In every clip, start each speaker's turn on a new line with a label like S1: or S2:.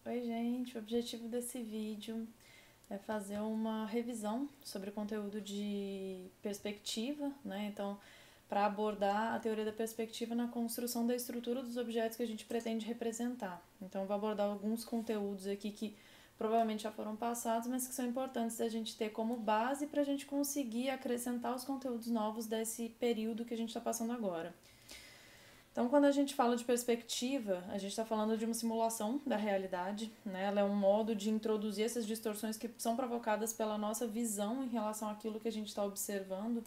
S1: Oi, gente. O objetivo desse vídeo é fazer uma revisão sobre o conteúdo de perspectiva, né? Então, para abordar a teoria da perspectiva na construção da estrutura dos objetos que a gente pretende representar. Então, eu vou abordar alguns conteúdos aqui que provavelmente já foram passados, mas que são importantes da gente ter como base para a gente conseguir acrescentar os conteúdos novos desse período que a gente está passando agora. Então, quando a gente fala de perspectiva, a gente está falando de uma simulação da realidade, né? Ela é um modo de introduzir essas distorções que são provocadas pela nossa visão em relação àquilo que a gente está observando.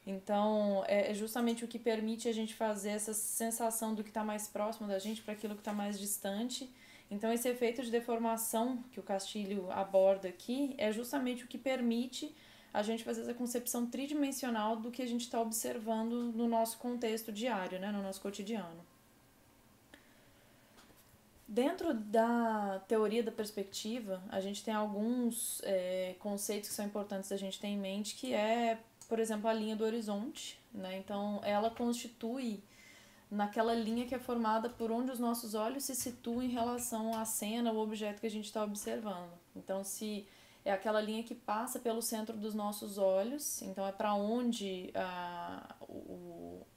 S1: Então, é justamente o que permite a gente fazer essa sensação do que está mais próximo da gente para aquilo que está mais distante. Então, esse efeito de deformação que o Castilho aborda aqui é justamente o que permite a gente fazer essa concepção tridimensional do que a gente está observando no nosso contexto diário, né, no nosso cotidiano. Dentro da teoria da perspectiva, a gente tem alguns conceitos que são importantes a gente ter em mente, que é, por exemplo, a linha do horizonte, né? Então, ela constitui naquela linha que é formada por onde os nossos olhos se situam em relação à cena ou objeto que a gente está observando. Então, se é aquela linha que passa pelo centro dos nossos olhos, então é para onde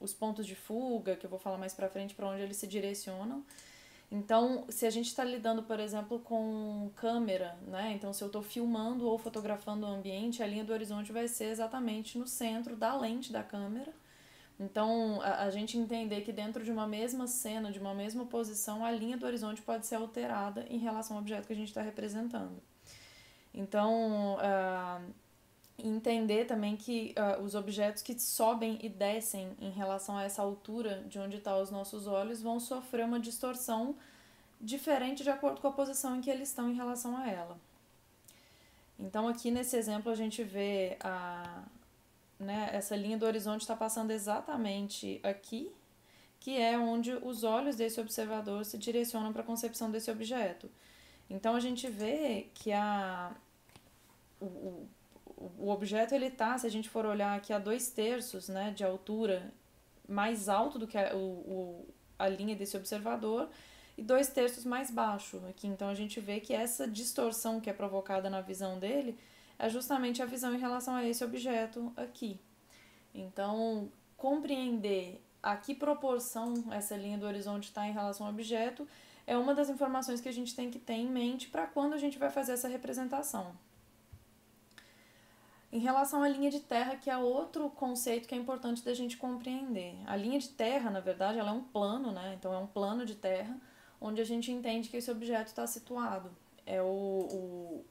S1: os pontos de fuga, que eu vou falar mais para frente, para onde eles se direcionam. Então, se a gente está lidando, por exemplo, com câmera, né? Então, se eu estou filmando ou fotografando o ambiente, a linha do horizonte vai ser exatamente no centro da lente da câmera. Então, a gente entender que dentro de uma mesma cena, de uma mesma posição, a linha do horizonte pode ser alterada em relação ao objeto que a gente está representando. Então, entender também que os objetos que sobem e descem em relação a essa altura de onde estão os nossos olhos vão sofrer uma distorção diferente de acordo com a posição em que eles estão em relação a ela. Então, aqui nesse exemplo, a gente vê né, essa linha do horizonte está passando exatamente aqui, que é onde os olhos desse observador se direcionam para a concepção desse objeto. Então, a gente vê que o, o objeto, ele tá, se a gente for olhar aqui, a 2/3, né, de altura, mais alto do que a linha desse observador, e 2/3 mais baixo aqui. Então, a gente vê que essa distorção que é provocada na visão dele é justamente a visão em relação a esse objeto aqui. Então, compreender a que proporção essa linha do horizonte está em relação ao objeto é uma das informações que a gente tem que ter em mente para quando a gente vai fazer essa representação. Em relação à linha de terra, que é outro conceito que é importante da gente compreender. A linha de terra, na verdade, ela é um plano, né? Então, é um plano de terra onde a gente entende que esse objeto está situado. É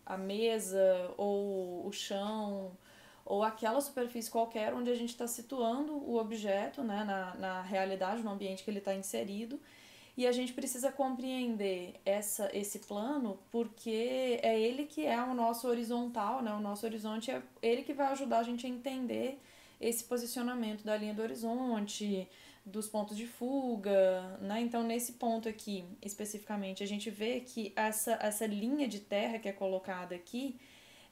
S1: a mesa, ou o chão, ou aquela superfície qualquer onde a gente está situando o objeto, né, na realidade, no ambiente que ele está inserido. E a gente precisa compreender esse plano porque é ele que é o nosso horizontal, né? O nosso horizonte é ele que vai ajudar a gente a entender esse posicionamento da linha do horizonte, dos pontos de fuga, né? Então, nesse ponto aqui, especificamente, a gente vê que essa linha de terra que é colocada aqui,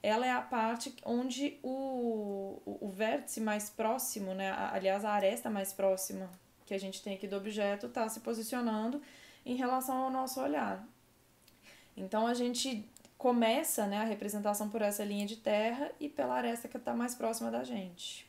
S1: ela é a parte onde o vértice mais próximo, né? Aliás, a aresta mais próxima que a gente tem aqui do objeto está se posicionando em relação ao nosso olhar. Então, a gente começa, né, a representação por essa linha de terra e pela aresta que está mais próxima da gente.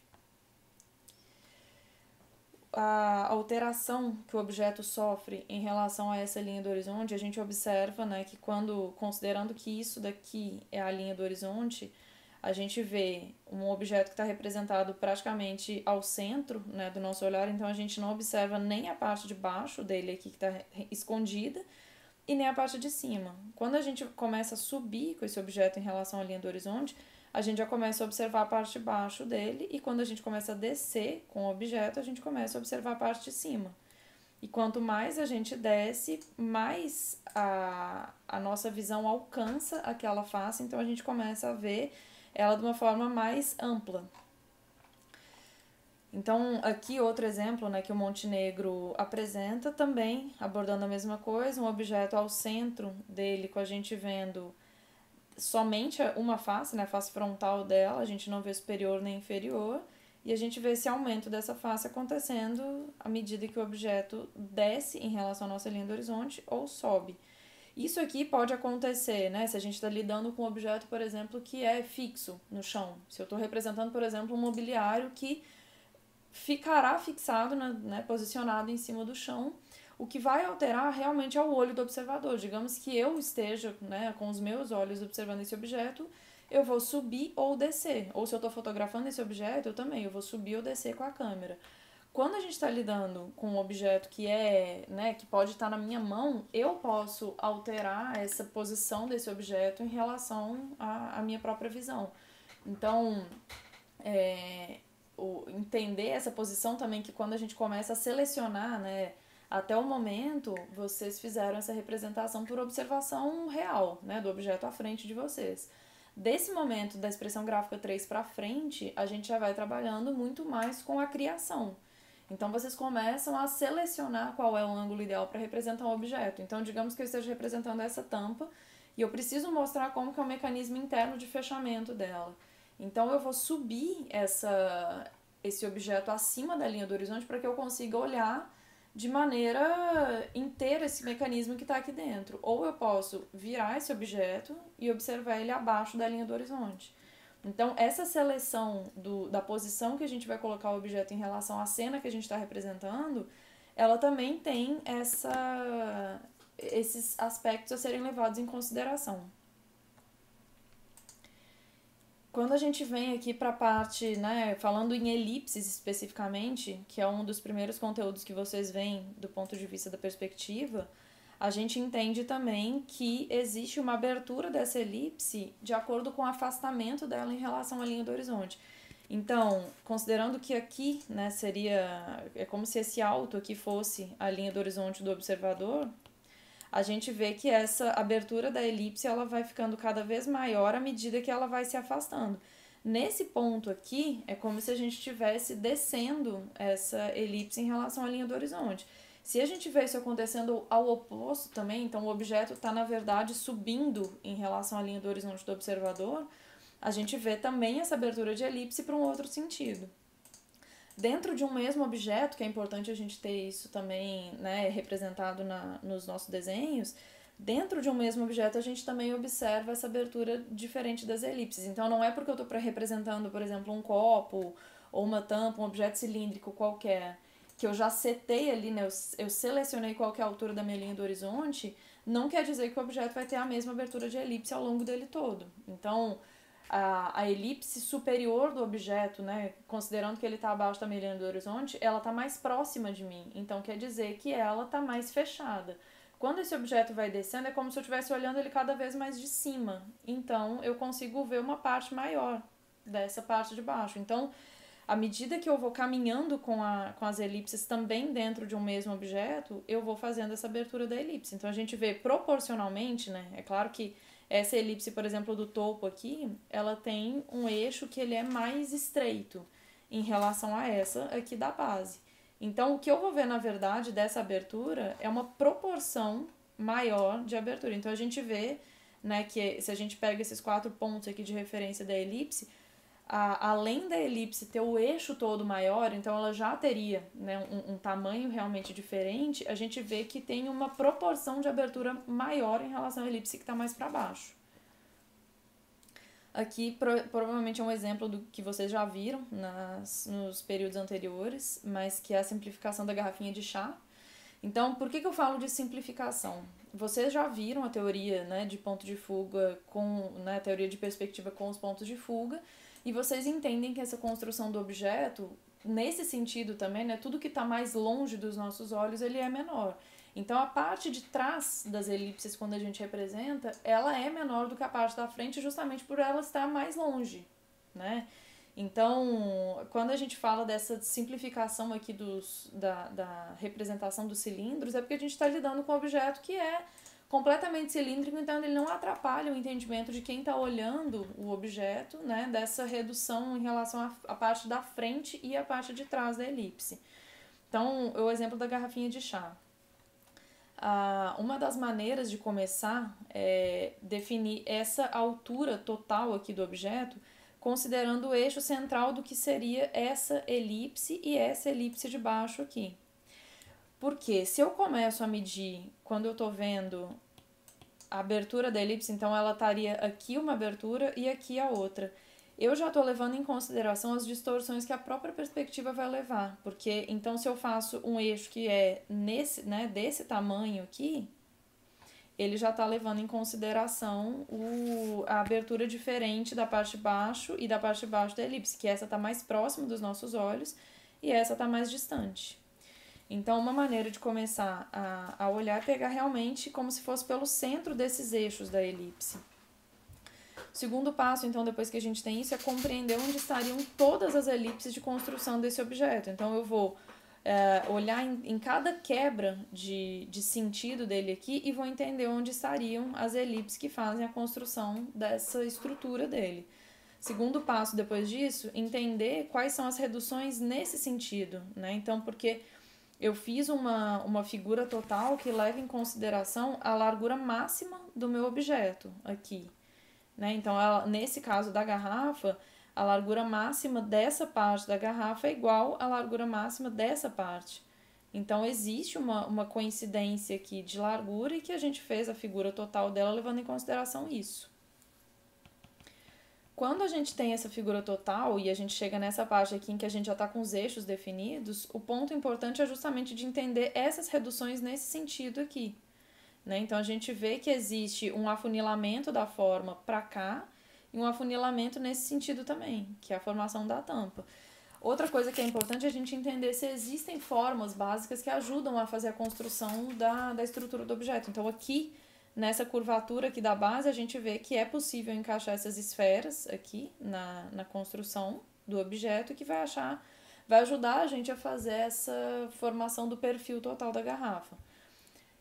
S1: A alteração que o objeto sofre em relação a essa linha do horizonte, a gente observa, né, que considerando que isso daqui é a linha do horizonte, a gente vê um objeto que está representado praticamente ao centro, né, do nosso olhar, então a gente não observa nem a parte de baixo dele aqui que está escondida e nem a parte de cima. Quando a gente começa a subir com esse objeto em relação à linha do horizonte, a gente já começa a observar a parte de baixo dele, e quando a gente começa a descer com o objeto, a gente começa a observar a parte de cima. E quanto mais a gente desce, mais a nossa visão alcança aquela face, então a gente começa a ver ela de uma forma mais ampla. Então, aqui outro exemplo, né, que o Montenegro apresenta também, abordando a mesma coisa, um objeto ao centro dele, com a gente vendo somente uma face, né, a face frontal dela, a gente não vê superior nem inferior, e a gente vê esse aumento dessa face acontecendo à medida que o objeto desce em relação à nossa linha do horizonte ou sobe. Isso aqui pode acontecer, né? Se a gente está lidando com um objeto, por exemplo, que é fixo no chão. Se eu estou representando, por exemplo, um mobiliário que ficará fixado, né, posicionado em cima do chão, o que vai alterar realmente é o olho do observador. Digamos que eu esteja, né, com os meus olhos observando esse objeto, eu vou subir ou descer. Ou se eu estou fotografando esse objeto, eu vou subir ou descer com a câmera. Quando a gente está lidando com um objeto que né, que pode estar na minha mão, eu posso alterar essa posição desse objeto em relação à minha própria visão. Então, entender essa posição também, que quando a gente começa a selecionar, né, até o momento, vocês fizeram essa representação por observação real, né, do objeto à frente de vocês. Desse momento da expressão gráfica 3 para frente, a gente já vai trabalhando muito mais com a criação. Então, vocês começam a selecionar qual é o ângulo ideal para representar um objeto. Então, digamos que eu esteja representando essa tampa e eu preciso mostrar como que é o mecanismo interno de fechamento dela. Então, eu vou subir esse objeto acima da linha do horizonte para que eu consiga olhar de maneira inteira esse mecanismo que está aqui dentro. Ou eu posso virar esse objeto e observar ele abaixo da linha do horizonte. Então, essa seleção da posição que a gente vai colocar o objeto em relação à cena que a gente está representando, ela também tem esses aspectos a serem levados em consideração. Quando a gente vem aqui para a parte, né, falando em elipses especificamente, que é um dos primeiros conteúdos que vocês veem do ponto de vista da perspectiva, a gente entende também que existe uma abertura dessa elipse de acordo com o afastamento dela em relação à linha do horizonte. Então, considerando que aqui, né, é como se esse alto aqui fosse a linha do horizonte do observador, a gente vê que essa abertura da elipse ela vai ficando cada vez maior à medida que ela vai se afastando. Nesse ponto aqui, é como se a gente estivesse descendo essa elipse em relação à linha do horizonte. Se a gente vê isso acontecendo ao oposto também, então o objeto está, na verdade, subindo em relação à linha do horizonte do observador, a gente vê também essa abertura de elipse para um outro sentido. Dentro de um mesmo objeto, que é importante a gente ter isso também, né, representado nos nossos desenhos, dentro de um mesmo objeto a gente também observa essa abertura diferente das elipses. Então não é porque eu estou representando, por exemplo, um copo ou uma tampa, um objeto cilíndrico qualquer, que eu já setei ali, né, eu selecionei qual que é a altura da minha linha do horizonte, não quer dizer que o objeto vai ter a mesma abertura de elipse ao longo dele todo. Então, a elipse superior do objeto, né, considerando que ele está abaixo da minha linha do horizonte, ela está mais próxima de mim. Então, quer dizer que ela está mais fechada. Quando esse objeto vai descendo, é como se eu estivesse olhando ele cada vez mais de cima. Então, eu consigo ver uma parte maior dessa parte de baixo. Então, à medida que eu vou caminhando com as elipses também dentro de um mesmo objeto, eu vou fazendo essa abertura da elipse. Então, a gente vê proporcionalmente, né? É claro que essa elipse, por exemplo, do topo aqui, ela tem um eixo que ele é mais estreito em relação a essa aqui da base. Então, o que eu vou ver, na verdade, dessa abertura é uma proporção maior de abertura. Então, a gente vê, né, que se a gente pega esses 4 pontos aqui de referência da elipse, além da elipse ter o eixo todo maior, então ela já teria, né, um tamanho realmente diferente, a gente vê que tem uma proporção de abertura maior em relação à elipse que está mais para baixo. Aqui provavelmente é um exemplo do que vocês já viram nos períodos anteriores, mas que é a simplificação da garrafinha de chá. Então, por que eu falo de simplificação? Vocês já viram a teoria, né, de ponto de fuga, a teoria de perspectiva com os pontos de fuga, e vocês entendem que essa construção do objeto, nesse sentido também, né, tudo que está mais longe dos nossos olhos, ele é menor. Então, a parte de trás das elipses, quando a gente representa, ela é menor do que a parte da frente, justamente por ela estar mais longe, né? Então, quando a gente fala dessa simplificação aqui da representação dos cilindros, é porque a gente está lidando com um objeto que é completamente cilíndrico, então ele não atrapalha o entendimento de quem está olhando o objeto, né, dessa redução em relação à parte da frente e à parte de trás da elipse. Então, o exemplo da garrafinha de chá. Uma das maneiras de começar é definir essa altura total aqui do objeto, considerando o eixo central do que seria essa elipse e essa elipse de baixo aqui. Porque se eu começo a medir, quando eu estou vendo a abertura da elipse, então ela estaria aqui uma abertura e aqui a outra. Eu já estou levando em consideração as distorções que a própria perspectiva vai levar, porque então se eu faço um eixo que é desse tamanho aqui, ele já está levando em consideração a abertura diferente da parte de baixo e da parte de baixo da elipse, que essa está mais próxima dos nossos olhos e essa está mais distante. Então, uma maneira de começar a olhar é pegar realmente como se fosse pelo centro desses eixos da elipse. O segundo passo, então, depois que a gente tem isso, é compreender onde estariam todas as elipses de construção desse objeto. Então, eu vou olhar em cada quebra de sentido dele aqui e vou entender onde estariam as elipses que fazem a construção dessa estrutura dele. Segundo passo, depois disso, entender quais são as reduções nesse sentido, né? Então, porque eu fiz uma figura total que leva em consideração a largura máxima do meu objeto aqui, né? Então, nesse caso da garrafa, a largura máxima dessa parte da garrafa é igual à largura máxima dessa parte. Então, existe uma coincidência aqui de largura e que a gente fez a figura total dela levando em consideração isso. Quando a gente tem essa figura total e a gente chega nessa parte aqui em que a gente já está com os eixos definidos, o ponto importante é justamente de entender essas reduções nesse sentido aqui, né? Então, a gente vê que existe um afunilamento da forma para cá e um afunilamento nesse sentido também, que é a formação da tampa. Outra coisa que é importante é a gente entender se existem formas básicas que ajudam a fazer a construção da estrutura do objeto. Então, aqui, nessa curvatura aqui da base, a gente vê que é possível encaixar essas esferas aqui na construção do objeto e que vai ajudar a gente a fazer essa formação do perfil total da garrafa.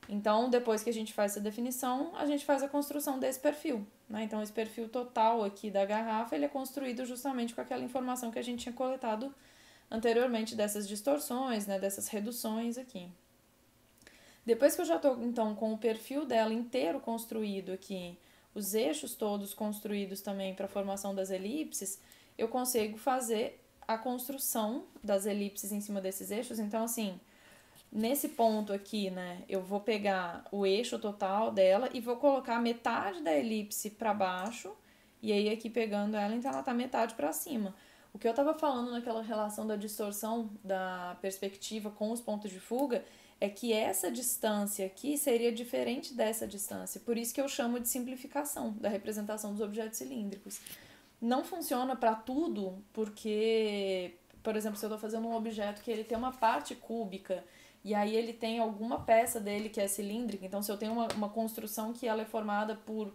S1: Então, depois que a gente faz essa definição, a gente faz a construção desse perfil, né? Então, esse perfil total aqui da garrafa, ele é construído justamente com aquela informação que a gente tinha coletado anteriormente dessas distorções, né? Dessas reduções aqui. Depois que eu já estou, então, com o perfil dela inteiro construído aqui, os eixos todos construídos também para a formação das elipses, eu consigo fazer a construção das elipses em cima desses eixos. Então, assim, nesse ponto aqui, né, eu vou pegar o eixo total dela e vou colocar metade da elipse para baixo, e aí aqui pegando ela, então ela tá metade para cima. O que eu tava falando naquela relação da distorção da perspectiva com os pontos de fuga é que essa distância aqui seria diferente dessa distância, por isso que eu chamo de simplificação da representação dos objetos cilíndricos. Não funciona para tudo, porque, por exemplo, se eu estou fazendo um objeto que ele tem uma parte cúbica e aí ele tem alguma peça dele que é cilíndrica, então se eu tenho uma construção que ela é formada por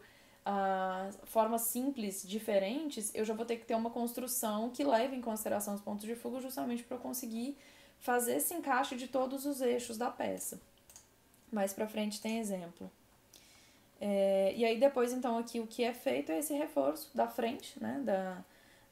S1: formas simples diferentes, eu já vou ter que ter uma construção que leve em consideração os pontos de fuga justamente para eu conseguir fazer esse encaixe de todos os eixos da peça. Mais pra frente tem exemplo. E aí depois, então, aqui o que é feito é esse reforço da frente, né,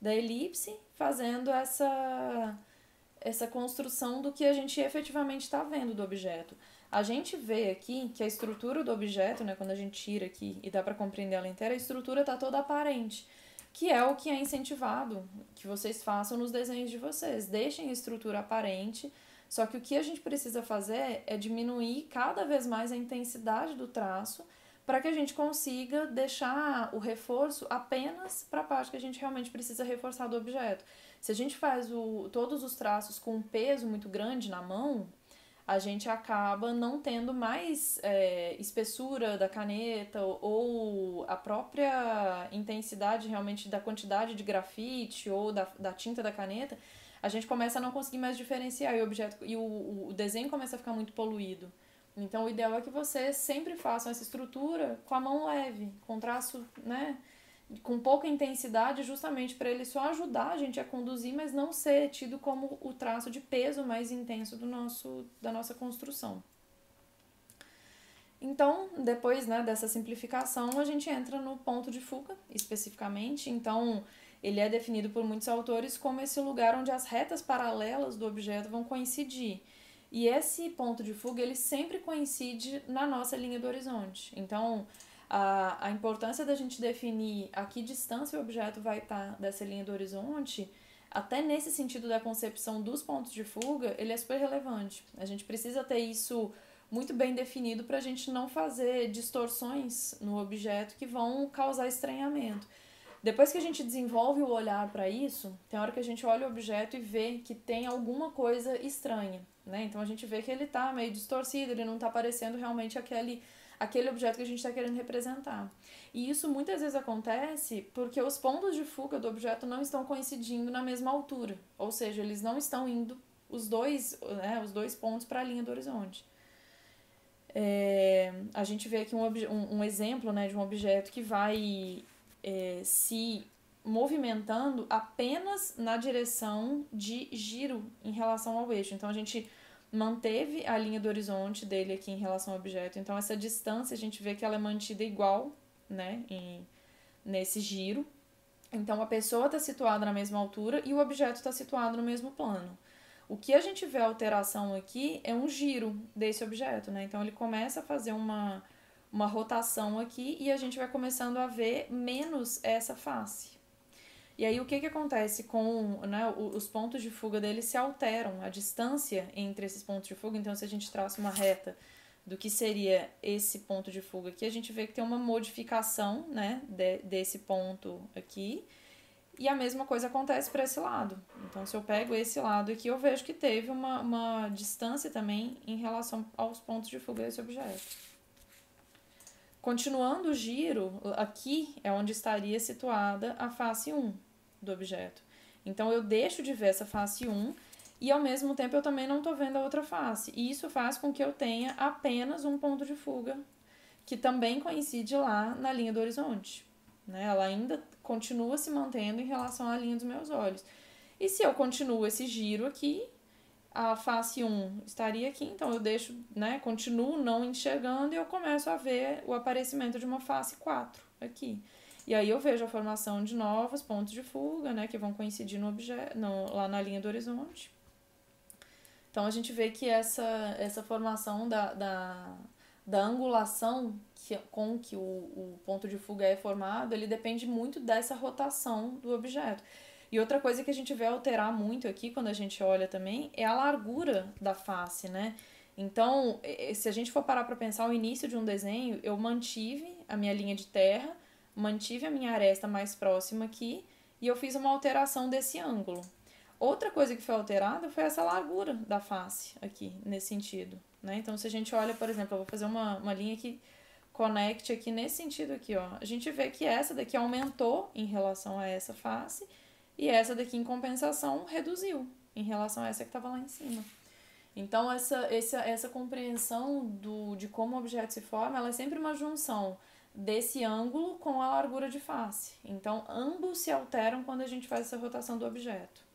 S1: da elipse, fazendo essa construção do que a gente efetivamente está vendo do objeto. A gente vê aqui que a estrutura do objeto, né, quando a gente tira aqui e dá para compreender ela inteira, a estrutura está toda aparente, que é o que é incentivado que vocês façam nos desenhos de vocês. Deixem a estrutura aparente, só que o que a gente precisa fazer é diminuir cada vez mais a intensidade do traço para que a gente consiga deixar o reforço apenas para a parte que a gente realmente precisa reforçar do objeto. Se a gente faz todos os traços com um peso muito grande na mão, a gente acaba não tendo mais espessura da caneta ou a própria intensidade realmente da quantidade de grafite ou da tinta da caneta, a gente começa a não conseguir mais diferenciar e o desenho começa a ficar muito poluído. Então, o ideal é que vocês sempre façam essa estrutura com a mão leve, com traço, né, com pouca intensidade, justamente para ele só ajudar a gente a conduzir, mas não ser tido como o traço de peso mais intenso da nossa construção. Então, depois, né, dessa simplificação, a gente entra no ponto de fuga, especificamente. Então, ele é definido por muitos autores como esse lugar onde as retas paralelas do objeto vão coincidir. E esse ponto de fuga, ele sempre coincide na nossa linha do horizonte. Então, a importância da gente definir a que distância o objeto vai estar dessa linha do horizonte, até nesse sentido da concepção dos pontos de fuga, ele é super relevante. A gente precisa ter isso muito bem definido para a gente não fazer distorções no objeto que vão causar estranhamento. Depois que a gente desenvolve o olhar para isso, tem hora que a gente olha o objeto e vê que tem alguma coisa estranha, né? Então a gente vê que ele está meio distorcido, ele não está parecendo realmente aquele objeto que a gente está querendo representar. E isso muitas vezes acontece porque os pontos de fuga do objeto não estão coincidindo na mesma altura, ou seja, eles não estão indo os dois pontos para a linha do horizonte. A gente vê aqui um exemplo, né, de um objeto que vai se movimentando apenas na direção de giro em relação ao eixo. Então a gente manteve a linha do horizonte dele aqui em relação ao objeto. Então essa distância a gente vê que ela é mantida igual, né, nesse giro. Então a pessoa está situada na mesma altura e o objeto está situado no mesmo plano. O que a gente vê a alteração aqui é um giro desse objeto, né? Então ele começa a fazer uma rotação aqui e a gente vai começando a ver menos essa face. E aí o que acontece com, né, os pontos de fuga dele se alteram, a distância entre esses pontos de fuga. Então se a gente traça uma reta do que seria esse ponto de fuga aqui, a gente vê que tem uma modificação, né, desse ponto aqui. E a mesma coisa acontece para esse lado. Então, se eu pego esse lado aqui, eu vejo que teve uma distância também em relação aos pontos de fuga desse objeto. Continuando o giro, aqui é onde estaria situada a face 1 do objeto. Então, eu deixo de ver essa face 1 e, ao mesmo tempo, eu também não estou vendo a outra face. E isso faz com que eu tenha apenas um ponto de fuga, que também coincide lá na linha do horizonte. Né? Ela ainda continua se mantendo em relação à linha dos meus olhos. E se eu continuo esse giro aqui, a face 1 estaria aqui, então eu deixo, né, continuo não enxergando e eu começo a ver o aparecimento de uma face 4 aqui. E aí eu vejo a formação de novos pontos de fuga, né, que vão coincidir lá na linha do horizonte. Então a gente vê que essa formação da angulação com que o ponto de fuga é formado, ele depende muito dessa rotação do objeto. E outra coisa que a gente vê alterar muito aqui, quando a gente olha também, é a largura da face, né? Então, se a gente for parar para pensar o início de um desenho, eu mantive a minha linha de terra, mantive a minha aresta mais próxima aqui, e eu fiz uma alteração desse ângulo. Outra coisa que foi alterada foi essa largura da face aqui, nesse sentido, né? Então, se a gente olha, por exemplo, eu vou fazer uma linha que conecte aqui nesse sentido aqui, ó. A gente vê que essa daqui aumentou em relação a essa face e essa daqui, em compensação, reduziu em relação a essa que estava lá em cima. Então, essa compreensão de como o objeto se forma, ela é sempre uma junção desse ângulo com a largura de face. Então, ambos se alteram quando a gente faz essa rotação do objeto.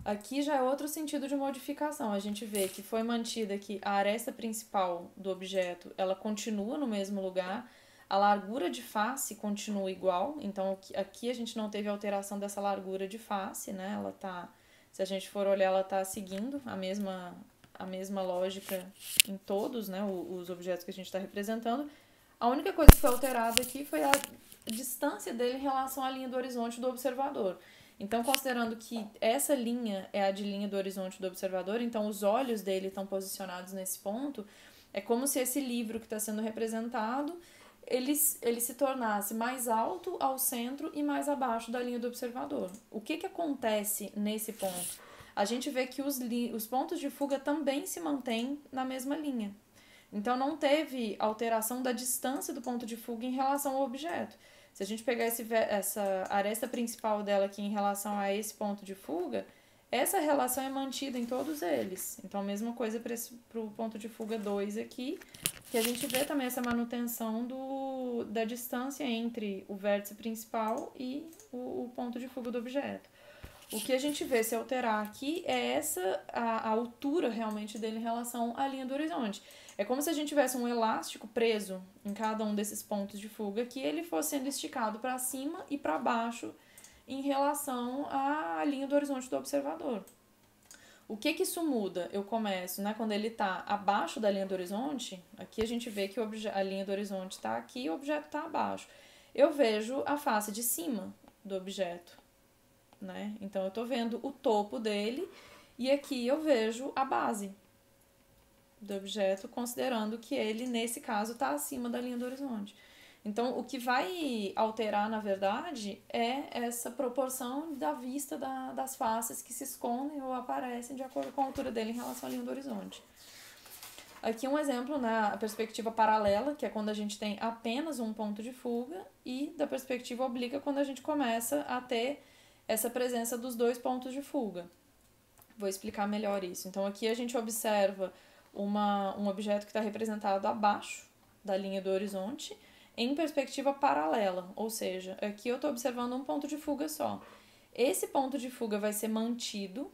S1: Aqui já é outro sentido de modificação. A gente vê que foi mantida aqui a aresta principal do objeto, ela continua no mesmo lugar, a largura de face continua igual, então aqui a gente não teve alteração dessa largura de face, né? Ela tá, se a gente for olhar, ela tá seguindo a mesma lógica em todos, né, os objetos que a gente está representando. A única coisa que foi alterada aqui foi a distância dele em relação à linha do horizonte do observador. Então, considerando que essa linha é a de linha do horizonte do observador, então os olhos dele estão posicionados nesse ponto, é como se esse livro que está sendo representado, ele se tornasse mais alto ao centro e mais abaixo da linha do observador. O que acontece nesse ponto? A gente vê que os pontos de fuga também se mantêm na mesma linha. Então, não teve alteração da distância do ponto de fuga em relação ao objeto. Se a gente pegar essa aresta principal dela aqui em relação a esse ponto de fuga, essa relação é mantida em todos eles. Então, a mesma coisa para o ponto de fuga 2 aqui, que a gente vê também essa manutenção da distância entre o vértice principal e o ponto de fuga do objeto. O que a gente vê se alterar aqui é a altura realmente dele em relação à linha do horizonte. É como se a gente tivesse um elástico preso em cada um desses pontos de fuga que ele fosse sendo esticado para cima e para baixo em relação à linha do horizonte do observador. O que isso muda? Eu começo, né, quando ele está abaixo da linha do horizonte, aqui a gente vê que a linha do horizonte está aqui e o objeto está abaixo. Eu vejo a face de cima do objeto, né? Então, eu estou vendo o topo dele e aqui eu vejo a base. do objeto, considerando que ele, nesse caso, está acima da linha do horizonte. Então, o que vai alterar, na verdade, é essa proporção da vista das faces que se escondem ou aparecem de acordo com a altura dele em relação à linha do horizonte. Aqui um exemplo na perspectiva paralela, que é quando a gente tem apenas um ponto de fuga, e da perspectiva oblíqua, quando a gente começa a ter essa presença dos dois pontos de fuga. Vou explicar melhor isso. Então, aqui a gente observa um objeto que está representado abaixo da linha do horizonte, em perspectiva paralela, ou seja, aqui eu estou observando um ponto de fuga só. Esse ponto de fuga vai ser mantido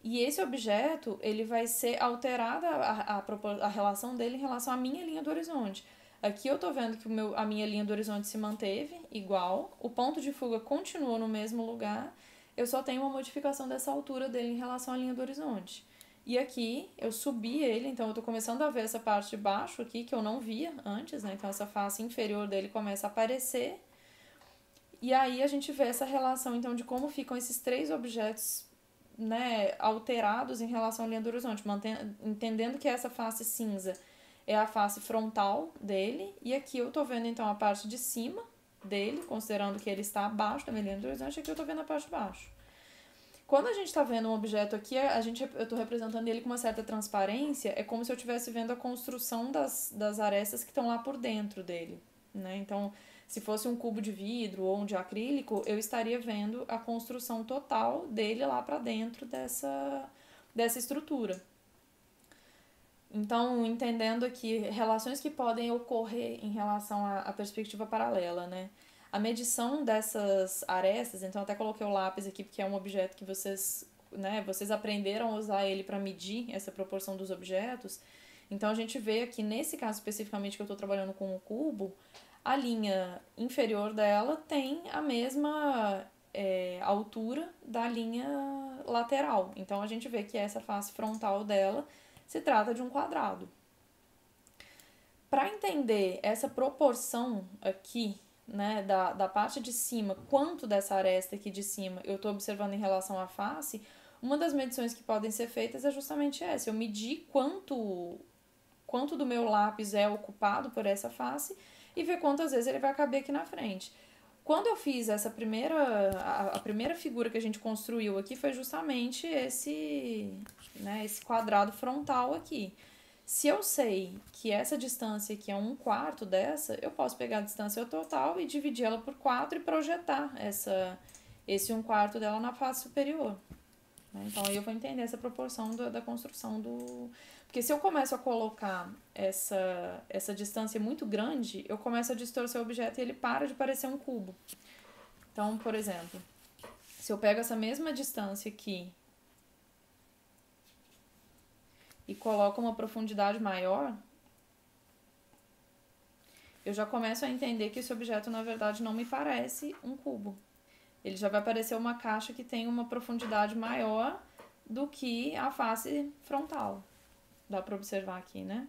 S1: e esse objeto ele vai ser alterada a relação dele em relação à minha linha do horizonte. Aqui eu estou vendo que a minha linha do horizonte se manteve igual, o ponto de fuga continuou no mesmo lugar, eu só tenho uma modificação dessa altura dele em relação à linha do horizonte. E aqui eu subi ele, então eu estou começando a ver essa parte de baixo aqui que eu não via antes, né? Então essa face inferior dele começa a aparecer. E aí a gente vê essa relação então de como ficam esses três objetos, né, alterados em relação à linha do horizonte, entendendo que essa face cinza é a face frontal dele, e aqui eu estou vendo então a parte de cima dele, considerando que ele está abaixo da minha linha do horizonte, aqui eu estou vendo a parte de baixo. Quando a gente está vendo um objeto aqui, eu estou representando ele com uma certa transparência, é como se eu estivesse vendo a construção das arestas que estão lá por dentro dele, né? Então, se fosse um cubo de vidro ou um de acrílico, eu estaria vendo a construção total dele lá para dentro dessa estrutura. Então, entendendo aqui relações que podem ocorrer em relação à perspectiva paralela, né? A medição dessas arestas, então até coloquei o lápis aqui porque é um objeto que vocês aprenderam a usar ele para medir essa proporção dos objetos. Então a gente vê aqui nesse caso especificamente que eu estou trabalhando com o cubo, a linha inferior dela tem a mesma altura da linha lateral. Então a gente vê que essa face frontal dela se trata de um quadrado. Para entender essa proporção aqui, né, da parte de cima, quanto dessa aresta aqui de cima eu estou observando em relação à face, uma das medições que podem ser feitas é justamente essa. Eu medir quanto do meu lápis é ocupado por essa face e ver quantas vezes ele vai caber aqui na frente. Quando eu fiz essa a primeira figura que a gente construiu aqui foi justamente esse quadrado frontal aqui. Se eu sei que essa distância aqui é 1/4 dessa, eu posso pegar a distância total e dividir ela por 4 e projetar esse 1/4 dela na face superior. Então aí eu vou entender essa proporção da construção do... Porque se eu começo a colocar essa distância muito grande, eu começo a distorcer o objeto e ele para de parecer um cubo. Então, por exemplo, se eu pego essa mesma distância aqui e coloco uma profundidade maior, eu já começo a entender que esse objeto, na verdade, não me parece um cubo. Ele já vai parecer uma caixa que tem uma profundidade maior do que a face frontal. Dá para observar aqui, né?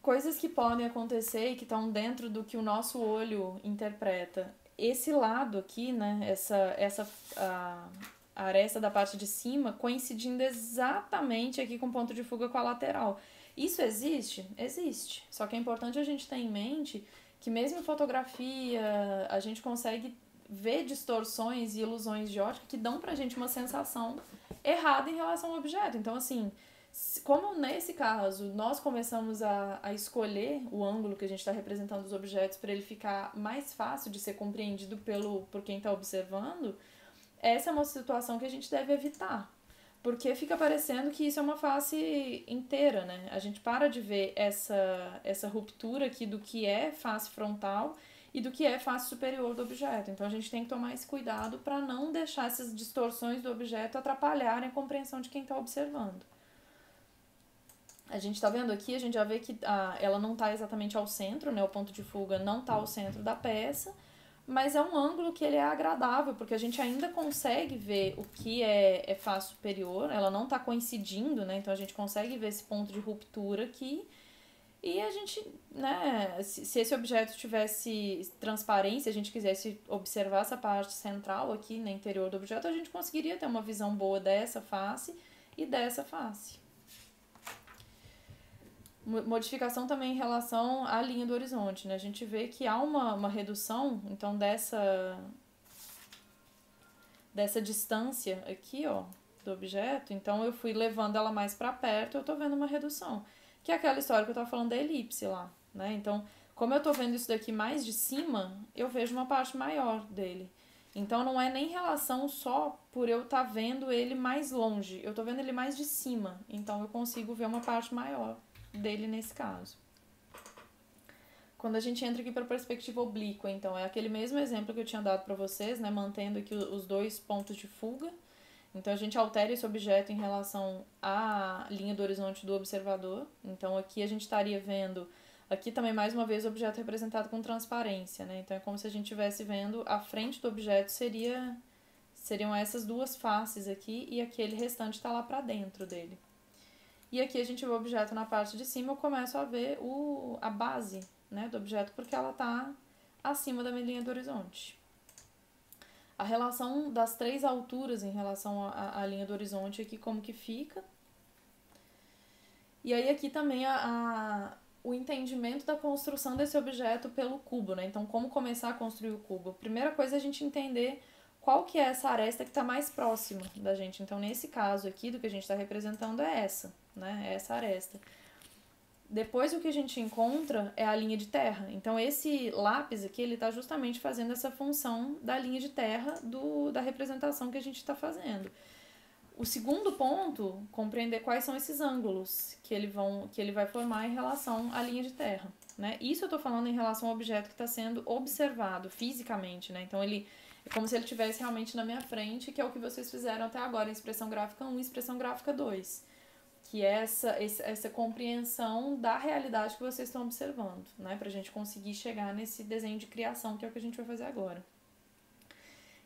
S1: Coisas que podem acontecer e que estão dentro do que o nosso olho interpreta. Esse lado aqui, né? A aresta da parte de cima coincidindo exatamente aqui com o ponto de fuga com a lateral. Isso existe? Existe. Só que é importante a gente ter em mente que mesmo em fotografia a gente consegue ver distorções e ilusões de ótica que dão pra gente uma sensação errada em relação ao objeto. Então, assim, como nesse caso nós começamos a escolher o ângulo que a gente está representando os objetos para ele ficar mais fácil de ser compreendido por quem está observando, essa é uma situação que a gente deve evitar. Porque fica parecendo que isso é uma face inteira, né? A gente para de ver essa ruptura aqui do que é face frontal e do que é face superior do objeto. Então a gente tem que tomar esse cuidado para não deixar essas distorções do objeto atrapalharem a compreensão de quem está observando. A gente está vendo aqui, a gente já vê que ela não está exatamente ao centro, né? O ponto de fuga não está ao centro da peça, mas é um ângulo que ele é agradável, porque a gente ainda consegue ver o que é face superior, ela não está coincidindo, né? Então a gente consegue ver esse ponto de ruptura aqui. E a gente, né, se esse objeto tivesse transparência, a gente quisesse observar essa parte central aqui no interior do objeto, a gente conseguiria ter uma visão boa dessa face e dessa face. Modificação também em relação à linha do horizonte, né? A gente vê que há uma redução, então, dessa distância aqui, ó, do objeto. Então, eu fui levando ela mais para perto, eu tô vendo uma redução. Que é aquela história que eu tava falando da elipse lá, né? Então, como eu tô vendo isso daqui mais de cima, eu vejo uma parte maior dele. Então, não é nem relação só por eu estar vendo ele mais longe. Eu tô vendo ele mais de cima. Então, eu consigo ver uma parte maior dele nesse caso. Quando a gente entra aqui para a perspectiva oblíqua, então, é aquele mesmo exemplo que eu tinha dado para vocês, né, mantendo aqui os dois pontos de fuga. Então, a gente altera esse objeto em relação à linha do horizonte do observador. Então, aqui a gente estaria vendo, aqui também mais uma vez o objeto representado com transparência, né? Então, é como se a gente estivesse vendo a frente do objeto seriam essas duas faces aqui e aquele restante está lá para dentro dele. E aqui a gente vê o objeto na parte de cima, eu começo a ver a base, né, do objeto, porque ela está acima da minha linha do horizonte. A relação das três alturas em relação à linha do horizonte aqui, como que fica. E aí aqui também o entendimento da construção desse objeto pelo cubo, né? Então, como começar a construir o cubo? Primeira coisa é a gente entender qual que é essa aresta que está mais próxima da gente. Então, nesse caso aqui, do que a gente está representando é essa, né? É essa aresta. Depois, o que a gente encontra é a linha de terra. Então, esse lápis aqui, ele está justamente fazendo essa função da linha de terra da representação que a gente está fazendo. O segundo ponto, compreender quais são esses ângulos que ele vai formar em relação à linha de terra, né? Isso eu estou falando em relação ao objeto que está sendo observado fisicamente, né? Então, é como se ele estivesse realmente na minha frente, que é o que vocês fizeram até agora em expressão gráfica 1 e expressão gráfica 2. Que é essa compreensão da realidade que vocês estão observando, né? Pra gente conseguir chegar nesse desenho de criação, que é o que a gente vai fazer agora.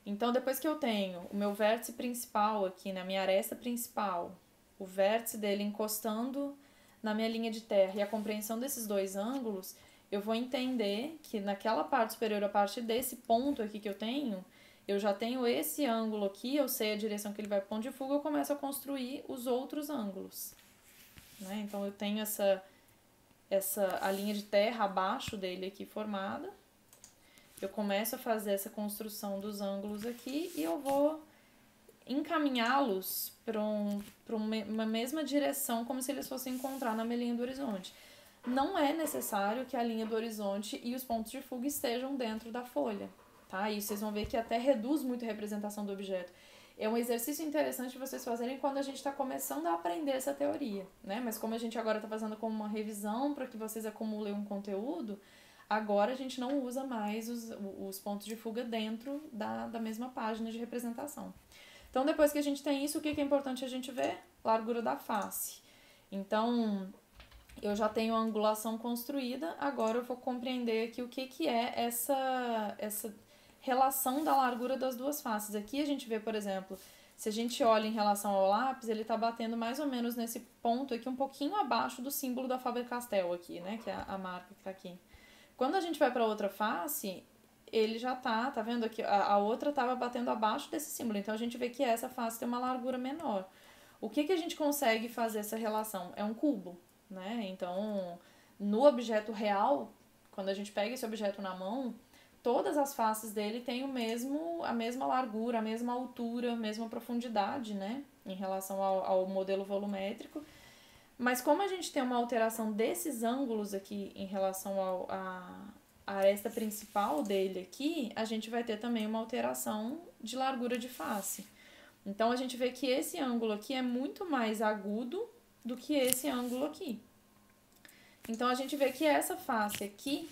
S1: Então, depois que eu tenho o meu vértice principal aqui, na minha aresta principal, o vértice dele encostando na minha linha de terra e a compreensão desses dois ângulos, eu vou entender que naquela parte superior, a partir desse ponto aqui que eu já tenho esse ângulo aqui, eu sei a direção que ele vai para o ponto de fuga, eu começo a construir os outros ângulos, né? Então, eu tenho a linha de terra abaixo dele aqui formada. Eu começo a fazer essa construção dos ângulos aqui e eu vou encaminhá-los para uma mesma direção, como se eles fossem encontrar na minha linha do horizonte. Não é necessário que a linha do horizonte e os pontos de fuga estejam dentro da folha, tá? E vocês vão ver que até reduz muito a representação do objeto. É um exercício interessante vocês fazerem quando a gente está começando a aprender essa teoria, né? Mas como a gente agora está fazendo como uma revisão para que vocês acumulem um conteúdo, agora a gente não usa mais os pontos de fuga dentro da mesma página de representação. Então, depois que a gente tem isso, o que é importante a gente ver? Largura da face. Então, eu já tenho a angulação construída, agora eu vou compreender aqui o que é essa relação da largura das duas faces. Aqui a gente vê, por exemplo, se a gente olha em relação ao lápis, ele está batendo mais ou menos nesse ponto aqui, um pouquinho abaixo do símbolo da Faber-Castell aqui, né? Que é a marca que está aqui. Quando a gente vai para a outra face, ele já tá vendo aqui? A outra estava batendo abaixo desse símbolo, então a gente vê que essa face tem uma largura menor. O que a gente consegue fazer essa relação? É um cubo, né? Então, no objeto real, quando a gente pega esse objeto na mão, todas as faces dele têm a mesma largura, a mesma altura, a mesma profundidade, né? Em relação ao modelo volumétrico. Mas como a gente tem uma alteração desses ângulos aqui em relação à aresta principal dele aqui, a gente vai ter também uma alteração de largura de face. Então, a gente vê que esse ângulo aqui é muito mais agudo do que esse ângulo aqui. Então, a gente vê que essa face aqui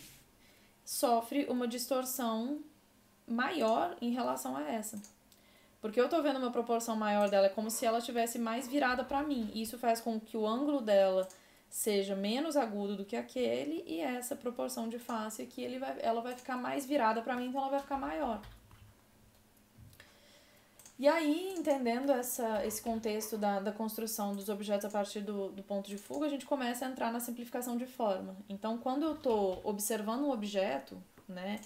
S1: sofre uma distorção maior em relação a essa. Porque eu tô vendo uma proporção maior dela, é como se ela estivesse mais virada para mim. Isso faz com que o ângulo dela seja menos agudo do que aquele, e essa proporção de face aqui, ela vai ficar mais virada para mim, então ela vai ficar maior. E aí, entendendo esse contexto da construção dos objetos a partir do ponto de fuga, a gente começa a entrar na simplificação de forma. Então, quando eu estou observando um objeto, né,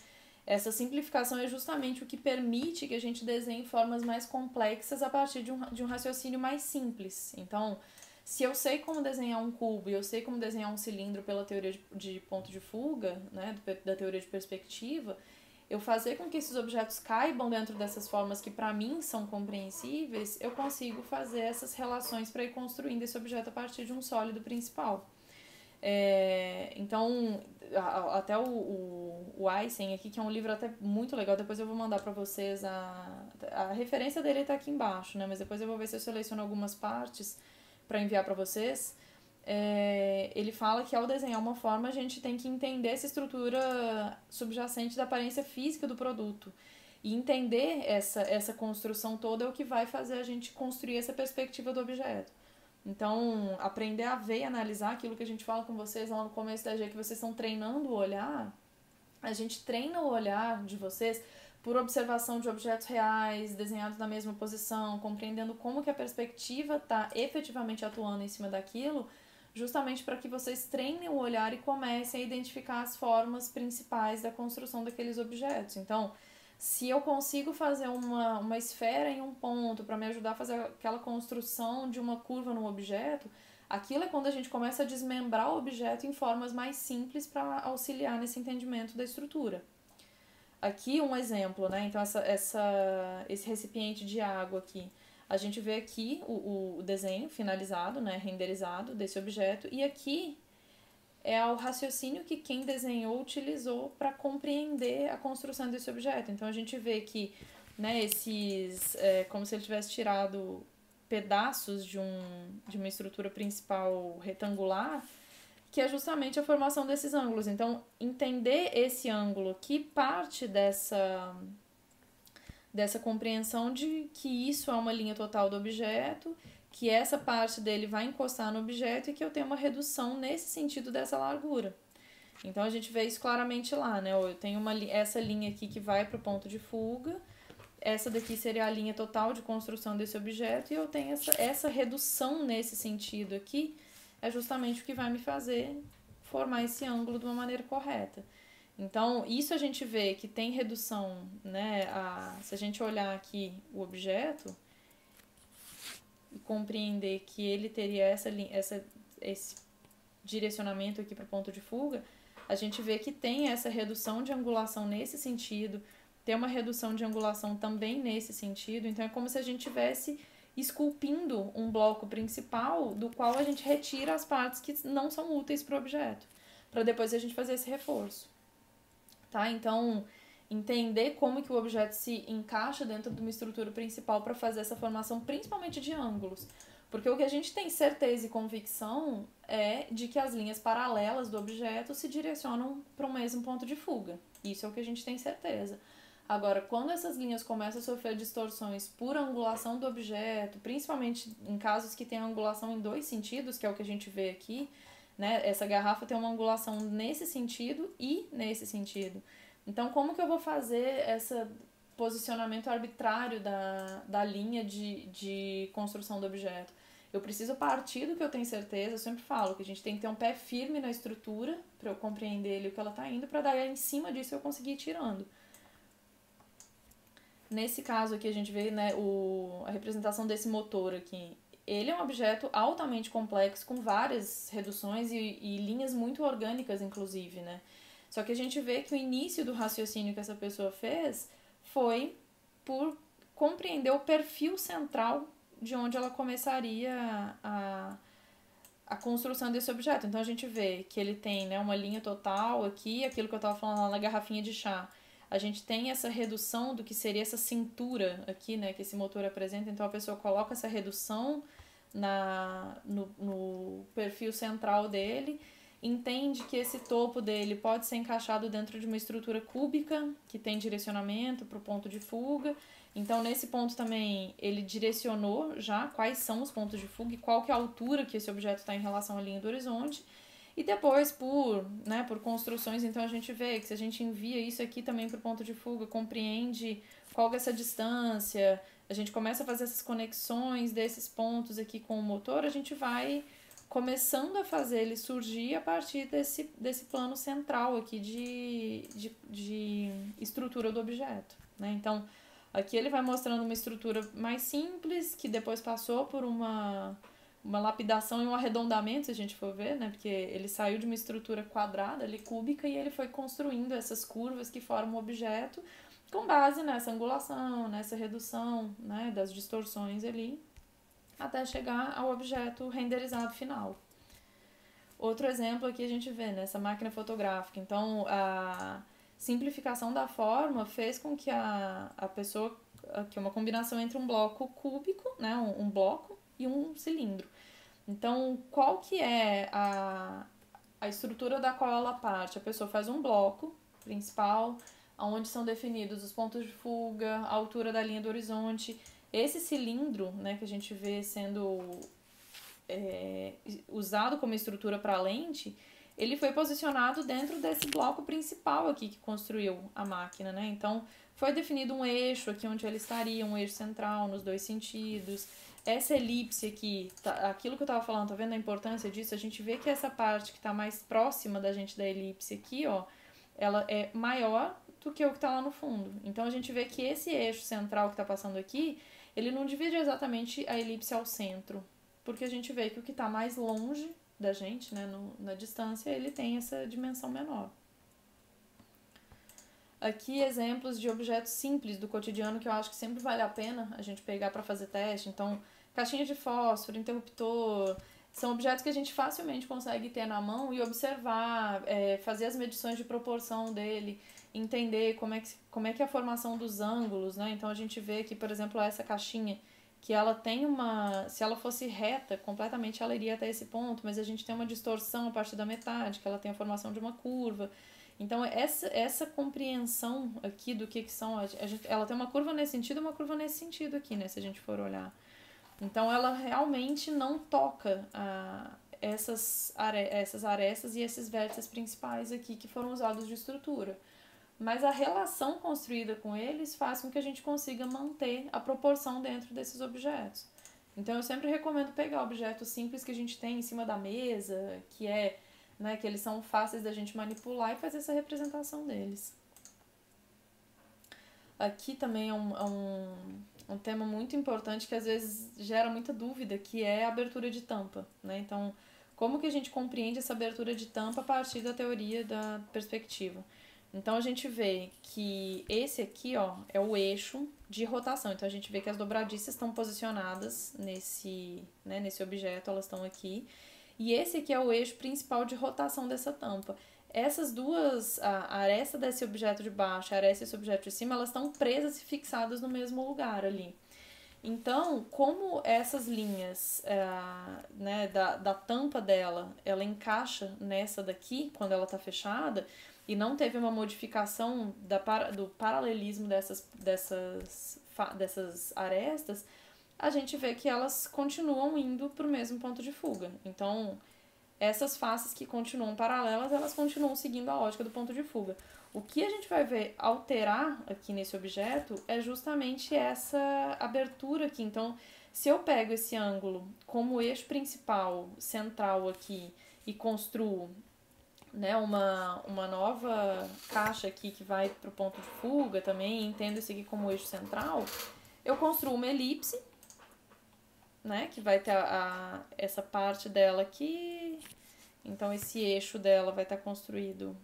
S1: essa simplificação é justamente o que permite que a gente desenhe formas mais complexas a partir de um raciocínio mais simples. Então, Se eu sei como desenhar um cubo e eu sei como desenhar um cilindro pela teoria de ponto de fuga, né, da teoria de perspectiva, eu fazer com que esses objetos caibam dentro dessas formas que para mim são compreensíveis, eu consigo fazer essas relações para ir construindo esse objeto a partir de um sólido principal. Então, até o Eisen aqui, que é um livro até muito legal, depois eu vou mandar para vocês a referência dele tá aqui embaixo, né? Mas depois eu vou ver se eu seleciono algumas partes para enviar para vocês. Ele fala que ao desenhar uma forma a gente tem que entender essa estrutura subjacente da aparência física do produto. E entender essa construção toda é o que vai fazer a gente construir essa perspectiva do objeto. Então, aprender a ver e analisar aquilo que a gente fala com vocês lá no começo da G, que vocês estão treinando o olhar, a gente treina o olhar de vocês por observação de objetos reais, desenhados na mesma posição, compreendendo como que a perspectiva está efetivamente atuando em cima daquilo, justamente para que vocês treinem o olhar e comecem a identificar as formas principais da construção daqueles objetos. Então, se eu consigo fazer uma esfera em um ponto para me ajudar a fazer aquela construção de uma curva no objeto, aquilo é quando a gente começa a desmembrar o objeto em formas mais simples para auxiliar nesse entendimento da estrutura. Aqui um exemplo, né? Então esse recipiente de água aqui, a gente vê aqui o desenho finalizado, né? Renderizado desse objeto, e aqui é o raciocínio que quem desenhou utilizou para compreender a construção desse objeto. Então a gente vê que, né, como se ele tivesse tirado pedaços de uma estrutura principal retangular, que é justamente a formação desses ângulos. Então, entender esse ângulo que parte dessa compreensão de que isso é uma linha total do objeto, que essa parte dele vai encostar no objeto e que eu tenho uma redução nesse sentido dessa largura. Então a gente vê isso claramente lá, né? Eu tenho essa linha aqui que vai para o ponto de fuga, essa daqui seria a linha total de construção desse objeto, e eu tenho essa redução nesse sentido aqui, é justamente o que vai me fazer formar esse ângulo de uma maneira correta. Então, isso a gente vê que tem redução, né? Se a gente olhar aqui o objeto e compreender que ele teria esse direcionamento aqui para o ponto de fuga, a gente vê que tem essa redução de angulação nesse sentido, tem uma redução de angulação também nesse sentido, então é como se a gente estivesse esculpindo um bloco principal do qual a gente retira as partes que não são úteis para o objeto, para depois a gente fazer esse reforço. Tá? Então, entender como que o objeto se encaixa dentro de uma estrutura principal para fazer essa formação, principalmente de ângulos. Porque o que a gente tem certeza e convicção é de que as linhas paralelas do objeto se direcionam para o mesmo ponto de fuga. Isso é o que a gente tem certeza. Agora, quando essas linhas começam a sofrer distorções por angulação do objeto, principalmente em casos que tem angulação em dois sentidos, que é o que a gente vê aqui, né? Essa garrafa tem uma angulação nesse sentido e nesse sentido. Então, como que eu vou fazer esse posicionamento arbitrário da linha de construção do objeto? Eu preciso partir do que eu tenho certeza, eu sempre falo que a gente tem que ter um pé firme na estrutura para eu compreender ele, o que ela está indo, para daí em cima disso eu conseguir ir tirando. Nesse caso aqui a gente vê, né, a representação desse motor aqui. Ele é um objeto altamente complexo, com várias reduções e linhas muito orgânicas, inclusive, né? Só que a gente vê que o início do raciocínio que essa pessoa fez foi por compreender o perfil central de onde ela começaria a construção desse objeto. Então a gente vê que ele tem, né, uma linha total aqui, aquilo que eu estava falando lá na garrafinha de chá. A gente tem essa redução do que seria essa cintura aqui, né, que esse motor apresenta. Então a pessoa coloca essa redução no perfil central dele, entende que esse topo dele pode ser encaixado dentro de uma estrutura cúbica que tem direcionamento para o ponto de fuga. Então, nesse ponto também, ele direcionou já quais são os pontos de fuga e qual que é a altura que esse objeto está em relação à linha do horizonte. E depois, por construções, então a gente vê que se a gente envia isso aqui também para o ponto de fuga, compreende qual que é essa distância, a gente começa a fazer essas conexões desses pontos aqui com o motor, a gente vai começando a fazer ele surgir a partir desse plano central aqui de estrutura do objeto, né? Então, aqui ele vai mostrando uma estrutura mais simples, que depois passou por uma uma lapidação e um arredondamento, se a gente for ver, né? Porque ele saiu de uma estrutura quadrada, ali, cúbica, e ele foi construindo essas curvas que formam o objeto com base nessa angulação, nessa redução, né, das distorções ali, até chegar ao objeto renderizado final. Outro exemplo aqui a gente vê nessa máquina fotográfica. Então, a simplificação da forma fez com que a pessoa, que é uma combinação entre um bloco cúbico, né, um bloco e um cilindro. Então, qual que é a estrutura da qual ela parte? A pessoa faz um bloco principal, onde são definidos os pontos de fuga, a altura da linha do horizonte. Esse cilindro, né, que a gente vê sendo usado como estrutura para a lente, ele foi posicionado dentro desse bloco principal aqui que construiu a máquina, né? Então, foi definido um eixo aqui onde ele estaria, um eixo central nos dois sentidos. Essa elipse aqui, aquilo que eu estava falando, tá vendo a importância disso? A gente vê que essa parte que está mais próxima da gente da elipse aqui, ó, ela é maior do que o que está lá no fundo. Então, a gente vê que esse eixo central que está passando aqui, ele não divide exatamente a elipse ao centro, porque a gente vê que o que está mais longe da gente, né, na distância, ele tem essa dimensão menor. Aqui exemplos de objetos simples do cotidiano que eu acho que sempre vale a pena a gente pegar para fazer teste. Então, caixinha de fósforo, interruptor, são objetos que a gente facilmente consegue ter na mão e observar, fazer as medições de proporção dele, entender como é que é a formação dos ângulos, né? Então a gente vê que, por exemplo, essa caixinha, que ela tem se ela fosse reta completamente, ela iria até esse ponto, mas a gente tem uma distorção a partir da metade, que ela tem a formação de uma curva. Então, essa compreensão aqui do que são, ela tem uma curva nesse sentido e uma curva nesse sentido aqui, né, se a gente for olhar. Então, ela realmente não toca essas arestas e esses vértices principais aqui que foram usados de estrutura. Mas a relação construída com eles faz com que a gente consiga manter a proporção dentro desses objetos. Então, eu sempre recomendo pegar objetos simples que a gente tem em cima da mesa, que eles são fáceis da gente manipular e fazer essa representação deles. Aqui também é um tema muito importante que às vezes gera muita dúvida, que é a abertura de tampa, né? Então, como que a gente compreende essa abertura de tampa a partir da teoria da perspectiva? Então, a gente vê que esse aqui, ó, é o eixo de rotação. Então, a gente vê que as dobradiças estão posicionadas nesse objeto, elas estão aqui. E esse aqui é o eixo principal de rotação dessa tampa. Essas duas, a aresta desse objeto de baixo e a aresta desse objeto de cima, elas estão presas e fixadas no mesmo lugar ali. Então, como essas linhas da tampa dela, ela encaixa nessa daqui, quando ela está fechada, e não teve uma modificação do paralelismo dessas arestas, a gente vê que elas continuam indo para o mesmo ponto de fuga. Então, essas faces que continuam paralelas, elas continuam seguindo a ótica do ponto de fuga. O que a gente vai ver alterar aqui nesse objeto é justamente essa abertura aqui. Então, se eu pego esse ângulo como eixo principal, central aqui, e construo, né, uma nova caixa aqui que vai para o ponto de fuga também, entendo isso aqui como eixo central, eu construo uma elipse, né, que vai ter essa parte dela aqui. Então, esse eixo dela vai estar construído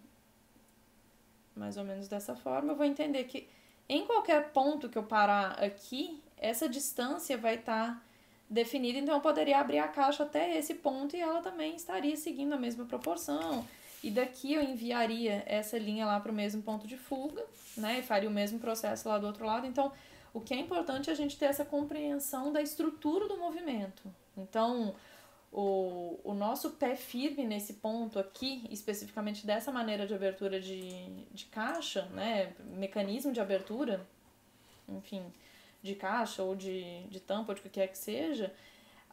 S1: mais ou menos dessa forma. Eu vou entender que em qualquer ponto que eu parar aqui, essa distância vai estar definida. Então, eu poderia abrir a caixa até esse ponto e ela também estaria seguindo a mesma proporção. E daqui eu enviaria essa linha lá para o mesmo ponto de fuga, né? E faria o mesmo processo lá do outro lado. Então, o que é importante é a gente ter essa compreensão da estrutura do movimento. Então, o nosso pé firme nesse ponto aqui, especificamente dessa maneira de abertura de caixa, né? Mecanismo de abertura, enfim, de caixa ou de tampa, ou de o que quer que seja,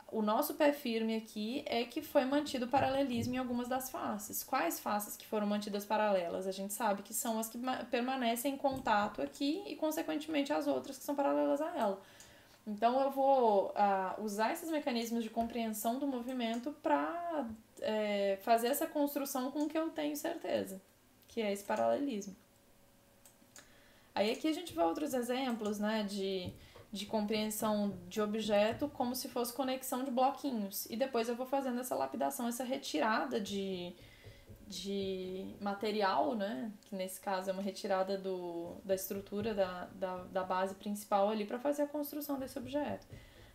S1: o nosso pé firme aqui é que foi mantido o paralelismo em algumas das faces. Quais faces que foram mantidas paralelas? A gente sabe que são as que permanecem em contato aqui e, consequentemente, as outras que são paralelas a ela. Então, eu vou usar esses mecanismos de compreensão do movimento para fazer essa construção com que eu tenho certeza, que é esse paralelismo. Aí aqui a gente vê outros exemplos, né, de de compreensão de objeto como se fosse conexão de bloquinhos. E depois eu vou fazendo essa lapidação, essa retirada de material, né? Que nesse caso é uma retirada da estrutura da base principal ali para fazer a construção desse objeto.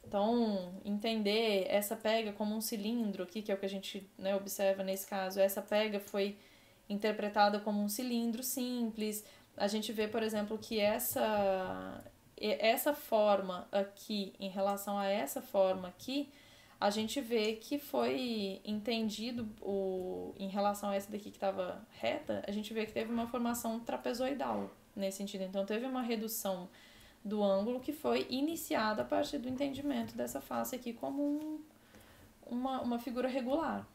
S1: Então, entender essa pega como um cilindro aqui, que é o que a gente, né, observa nesse caso, essa pega foi interpretada como um cilindro simples. A gente vê, por exemplo, que essa forma aqui, em relação a essa forma aqui, a gente vê que foi entendido, em relação a essa daqui que estava reta, a gente vê que teve uma formação trapezoidal nesse sentido. Então, teve uma redução do ângulo que foi iniciada a partir do entendimento dessa face aqui como uma figura regular.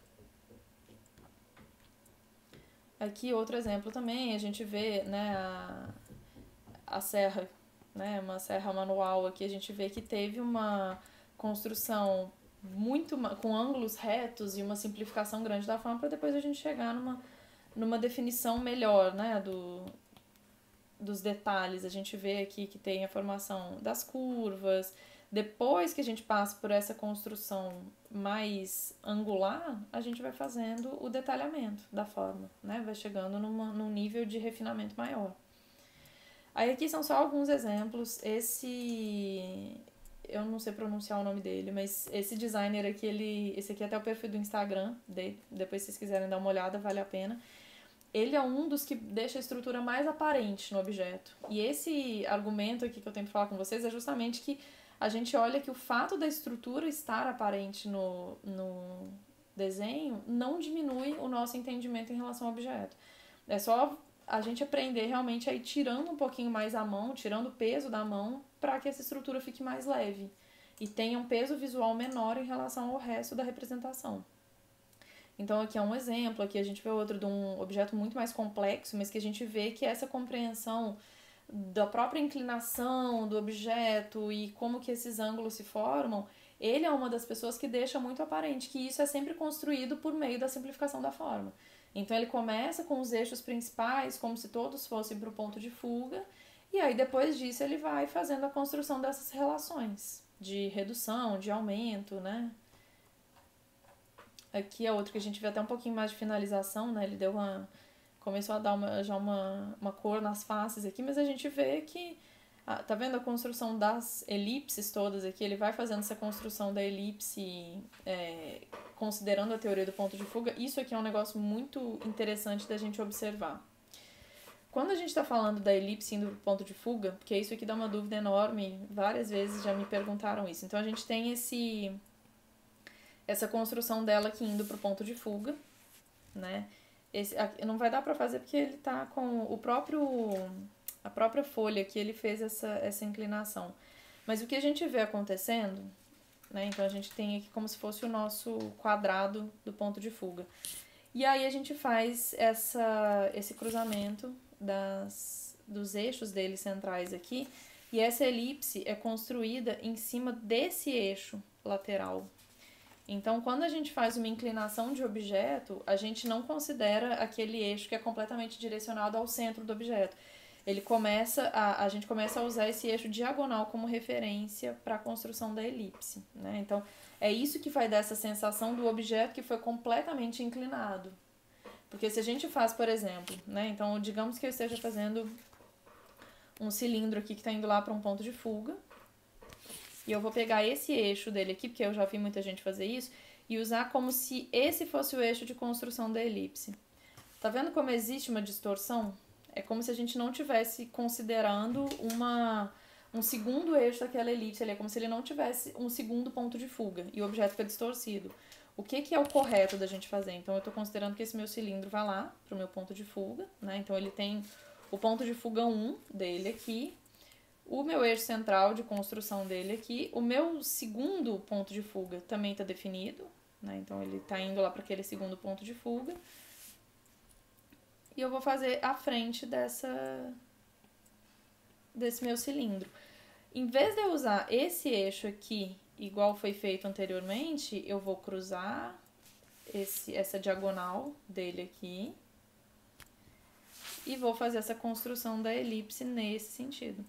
S1: Aqui, outro exemplo também, a gente vê, né, a serra, né, uma serra manual aqui, a gente vê que teve uma construção muito com ângulos retos e uma simplificação grande da forma para depois a gente chegar numa definição melhor, né, dos detalhes. A gente vê aqui que tem a formação das curvas. Depois que a gente passa por essa construção mais angular, a gente vai fazendo o detalhamento da forma, né? Vai chegando num nível de refinamento maior. Aí aqui são só alguns exemplos. Eu não sei pronunciar o nome dele, mas esse designer aqui, esse aqui é até o perfil do Instagram dele. Depois se vocês quiserem dar uma olhada, vale a pena. Ele é um dos que deixa a estrutura mais aparente no objeto. E esse argumento aqui que eu tento falar com vocês é justamente que a gente olha que o fato da estrutura estar aparente no desenho não diminui o nosso entendimento em relação ao objeto. É só a gente aprender realmente a ir tirando um pouquinho mais a mão, tirando o peso da mão, para que essa estrutura fique mais leve e tenha um peso visual menor em relação ao resto da representação. Então aqui é um exemplo, aqui a gente vê outro de um objeto muito mais complexo, mas que a gente vê que essa compreensão da própria inclinação do objeto e como que esses ângulos se formam, ele é uma das pessoas que deixa muito aparente que isso é sempre construído por meio da simplificação da forma. Então ele começa com os eixos principais, como se todos fossem para o ponto de fuga, e aí depois disso ele vai fazendo a construção dessas relações de redução, de aumento, né? Aqui é outro que a gente vê até um pouquinho mais de finalização, né? Ele começou a dar uma cor nas faces aqui, mas a gente vê que tá vendo a construção das elipses todas aqui? Ele vai fazendo essa construção da elipse, considerando a teoria do ponto de fuga. Isso aqui é um negócio muito interessante da gente observar. Quando a gente está falando da elipse indo para o ponto de fuga, porque isso aqui dá uma dúvida enorme, várias vezes já me perguntaram isso. Então a gente tem essa construção dela aqui indo para o ponto de fuga, né? Não vai dar para fazer porque ele tá com a própria folha que ele fez essa inclinação. Mas o que a gente vê acontecendo, né? Então a gente tem aqui como se fosse o nosso quadrado do ponto de fuga. E aí a gente faz esse cruzamento dos eixos dele centrais aqui, e essa elipse é construída em cima desse eixo lateral. Então, quando a gente faz uma inclinação de objeto, a gente não considera aquele eixo que é completamente direcionado ao centro do objeto. A gente começa a usar esse eixo diagonal como referência para a construção da elipse, né? Então, é isso que vai dar essa sensação do objeto que foi completamente inclinado. Porque se a gente faz, por exemplo, né? Então, digamos que eu esteja fazendo um cilindro aqui que está indo lá para um ponto de fuga, e eu vou pegar esse eixo dele aqui, porque eu já vi muita gente fazer isso, e usar como se esse fosse o eixo de construção da elipse. Tá vendo como existe uma distorção? É como se a gente não estivesse considerando um segundo eixo daquela elipse ali. É como se ele não tivesse um segundo ponto de fuga e o objeto fica distorcido. O que é o correto da gente fazer? Então, eu estou considerando que esse meu cilindro vai lá para o meu ponto de fuga, né? Então, ele tem o ponto de fuga 1 dele aqui, o meu eixo central de construção dele aqui, o meu segundo ponto de fuga também está definido, né? Então, ele está indo lá para aquele segundo ponto de fuga. E eu vou fazer a frente desse meu cilindro. Em vez de eu usar esse eixo aqui, igual foi feito anteriormente, eu vou cruzar essa diagonal dele aqui e vou fazer essa construção da elipse nesse sentido.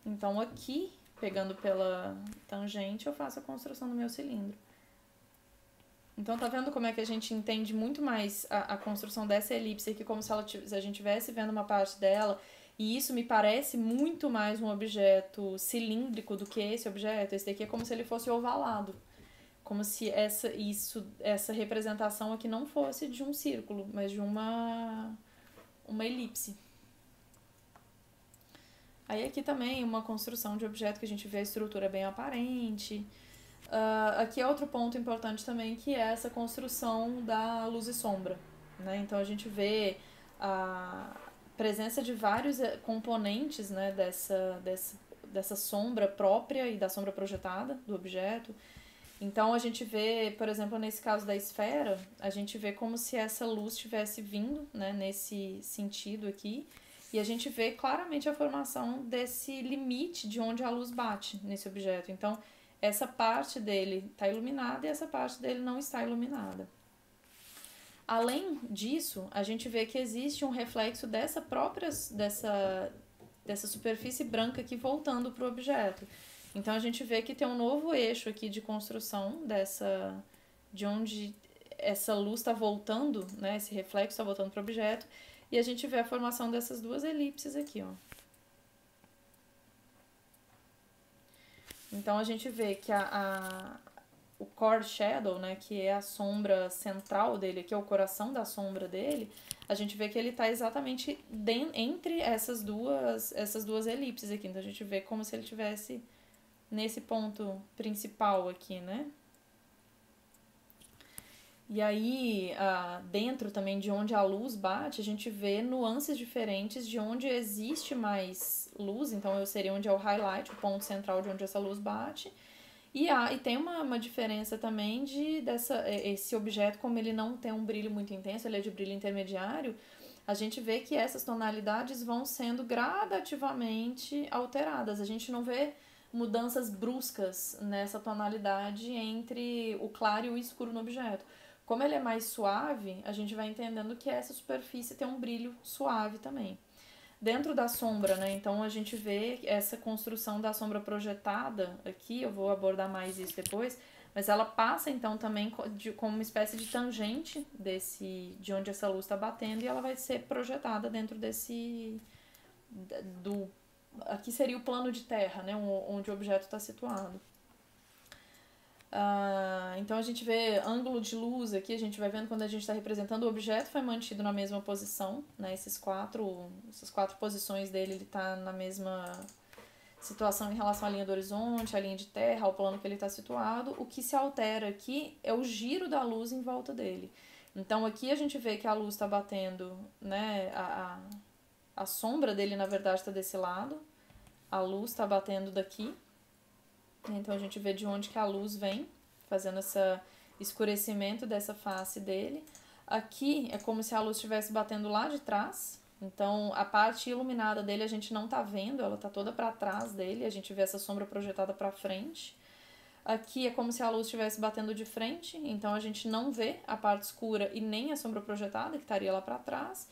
S1: Então aqui, pegando pela tangente, eu faço a construção do meu cilindro. Então tá vendo como é que a gente entende muito mais a construção dessa elipse aqui, como se a gente estivesse vendo uma parte dela, e isso me parece muito mais um objeto cilíndrico do que esse objeto. Esse daqui é como se ele fosse ovalado, como se essa representação aqui não fosse de um círculo, mas de uma elipse. Aí aqui também uma construção de objeto que a gente vê a estrutura bem aparente. Aqui é outro ponto importante também, que é essa construção da luz e sombra, né? Então a gente vê a presença de vários componentes, né, dessa sombra própria e da sombra projetada do objeto. Então a gente vê, por exemplo, nesse caso da esfera, a gente vê como se essa luz estivesse vindo, né, nesse sentido aqui, e a gente vê claramente a formação desse limite de onde a luz bate nesse objeto. Então essa parte dele está iluminada e essa parte dele não está iluminada. Além disso, a gente vê que existe um reflexo dessa superfície branca aqui voltando para o objeto. Então a gente vê que tem um novo eixo aqui de construção de onde essa luz está voltando, né, esse reflexo está voltando para o objeto, e a gente vê a formação dessas duas elipses aqui, ó. Então a gente vê que o core shadow, né, que é a sombra central dele, que é o coração da sombra dele, a gente vê que ele está exatamente entre essas duas elipses aqui. Então a gente vê como se ele estivesse nesse ponto principal aqui, né? E aí, dentro também de onde a luz bate, a gente vê nuances diferentes de onde existe mais luz. Então, seria onde é o highlight, o ponto central de onde essa luz bate. E tem uma diferença também esse objeto, como ele não tem um brilho muito intenso, ele é de brilho intermediário, a gente vê que essas tonalidades vão sendo gradativamente alteradas. A gente não vê mudanças bruscas nessa tonalidade entre o claro e o escuro no objeto. Como ele é mais suave, a gente vai entendendo que essa superfície tem um brilho suave também. Dentro da sombra, né? Então a gente vê essa construção da sombra projetada aqui, eu vou abordar mais isso depois, mas ela passa então também como uma espécie de tangente de onde essa luz está batendo, e ela vai ser projetada dentro aqui seria o plano de terra, né? Onde o objeto está situado. Então a gente vê ângulo de luz aqui, a gente vai vendo quando a gente está representando o objeto, foi mantido na mesma posição, né? Essas quatro posições dele, ele está na mesma situação em relação à linha do horizonte, à linha de terra, ao plano que ele está situado. O que se altera aqui é o giro da luz em volta dele. Então aqui a gente vê que a luz está batendo, né? A sombra dele, na verdade, está desse lado, a luz está batendo daqui. Então a gente vê de onde que a luz vem, fazendo esse escurecimento dessa face dele. Aqui é como se a luz estivesse batendo lá de trás. Então a parte iluminada dele a gente não tá vendo, ela tá toda para trás dele, a gente vê essa sombra projetada para frente. Aqui é como se a luz estivesse batendo de frente, então a gente não vê a parte escura e nem a sombra projetada, que estaria lá para trás.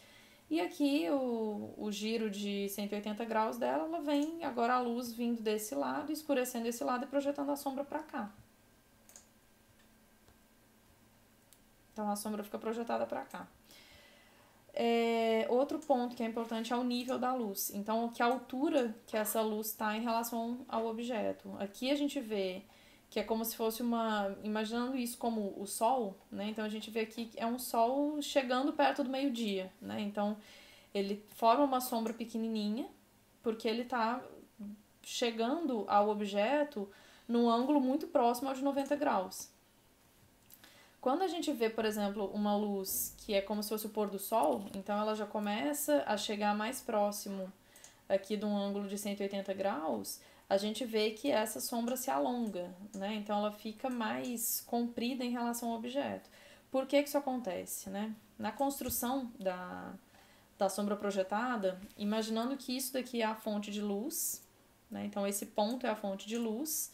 S1: E aqui o giro de 180 graus dela, ela vem agora a luz vindo desse lado, escurecendo esse lado e projetando a sombra para cá. Então a sombra fica projetada para cá. Outro ponto que é importante é o nível da luz. Então, que altura que essa luz está em relação ao objeto. Aqui a gente vê que é como se fosse imaginando isso como o sol, né? Então a gente vê aqui que é um sol chegando perto do meio-dia, né? Então ele forma uma sombra pequenininha, porque ele está chegando ao objeto num ângulo muito próximo ao de 90 graus. Quando a gente vê, por exemplo, uma luz que é como se fosse o pôr do sol, então ela já começa a chegar mais próximo aqui de um ângulo de 180 graus, a gente vê que essa sombra se alonga, né? Então ela fica mais comprida em relação ao objeto. Por que isso acontece, né? Na construção da sombra projetada, imaginando que isso daqui é a fonte de luz, né? Então esse ponto é a fonte de luz,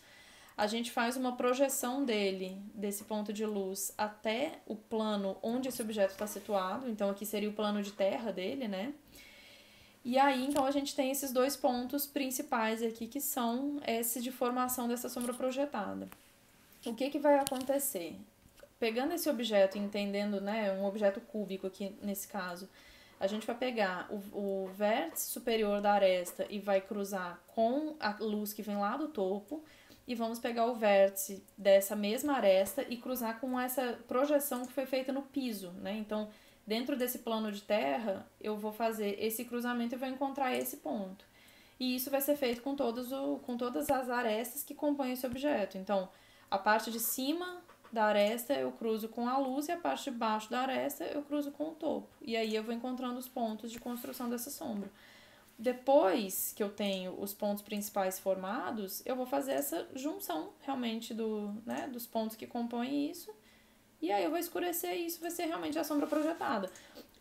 S1: a gente faz uma projeção desse ponto de luz até o plano onde esse objeto está situado, então aqui seria o plano de terra dele, né? E aí, então, a gente tem esses dois pontos principais aqui, que são esse de formação dessa sombra projetada. O que vai acontecer? Pegando esse objeto e entendendo, né, um objeto cúbico aqui nesse caso, a gente vai pegar o vértice superior da aresta e vai cruzar com a luz que vem lá do topo, e vamos pegar o vértice dessa mesma aresta e cruzar com essa projeção que foi feita no piso, né? Então, dentro desse plano de terra, eu vou fazer esse cruzamento e vou encontrar esse ponto. E isso vai ser feito com todas as arestas que compõem esse objeto. Então, a parte de cima da aresta eu cruzo com a luz e a parte de baixo da aresta eu cruzo com o topo. E aí eu vou encontrando os pontos de construção dessa sombra. Depois que eu tenho os pontos principais formados, eu vou fazer essa junção realmente dos pontos que compõem isso. E aí eu vou escurecer e isso vai ser realmente a sombra projetada.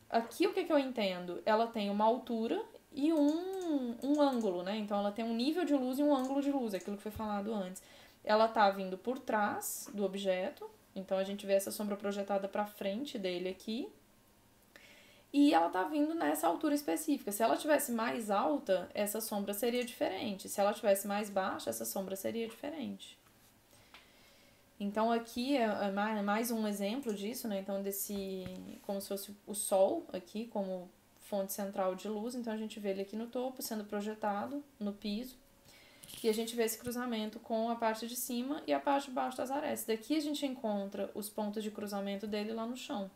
S1: Aqui o que eu entendo? Ela tem uma altura e um ângulo, né? Então ela tem um nível de luz e um ângulo de luz, aquilo que foi falado antes. Ela tá vindo por trás do objeto, então a gente vê essa sombra projetada para frente dele aqui. E ela tá vindo nessa altura específica. Se ela tivesse mais alta, essa sombra seria diferente. Se ela tivesse mais baixa, essa sombra seria diferente. Então aqui é mais um exemplo disso, né? Então como se fosse o Sol aqui como fonte central de luz. Então a gente vê ele aqui no topo sendo projetado no piso. E a gente vê esse cruzamento com a parte de cima e a parte de baixo das arestas. Daqui a gente encontra os pontos de cruzamento dele lá no chão.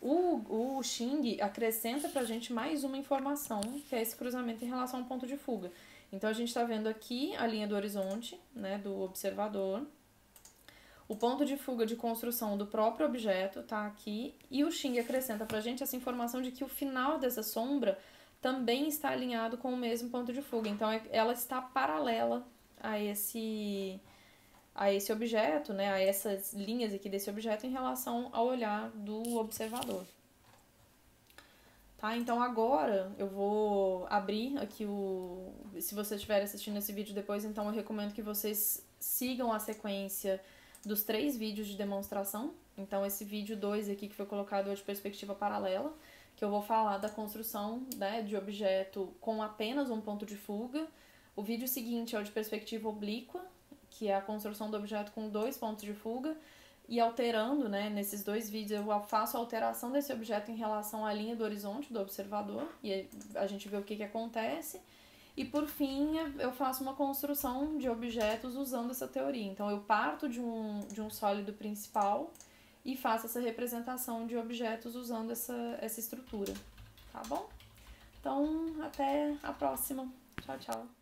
S1: O Xing acrescenta pra gente mais uma informação, que é esse cruzamento em relação ao ponto de fuga. Então a gente está vendo aqui a linha do horizonte, né, do observador. O ponto de fuga de construção do próprio objeto está aqui. E o Xing acrescenta pra gente essa informação de que o final dessa sombra também está alinhado com o mesmo ponto de fuga. Então, ela está paralela a esse objeto, né, a essas linhas aqui desse objeto em relação ao olhar do observador. Tá? Então, agora eu vou abrir aqui se vocês estiverem assistindo esse vídeo depois, então eu recomendo que vocês sigam a sequência dos 3 vídeos de demonstração. Então, esse vídeo 2 aqui que foi colocado de perspectiva paralela, que eu vou falar da construção, né, de objeto com apenas um ponto de fuga. O vídeo seguinte é o de perspectiva oblíqua, que é a construção do objeto com 2 pontos de fuga, e alterando, né, nesses 2 vídeos eu faço a alteração desse objeto em relação à linha do horizonte do observador, e a gente vê o que acontece. E por fim, eu faço uma construção de objetos usando essa teoria. Então eu parto de um sólido principal e faço essa representação de objetos usando essa estrutura, tá bom? Então, até a próxima. Tchau, tchau.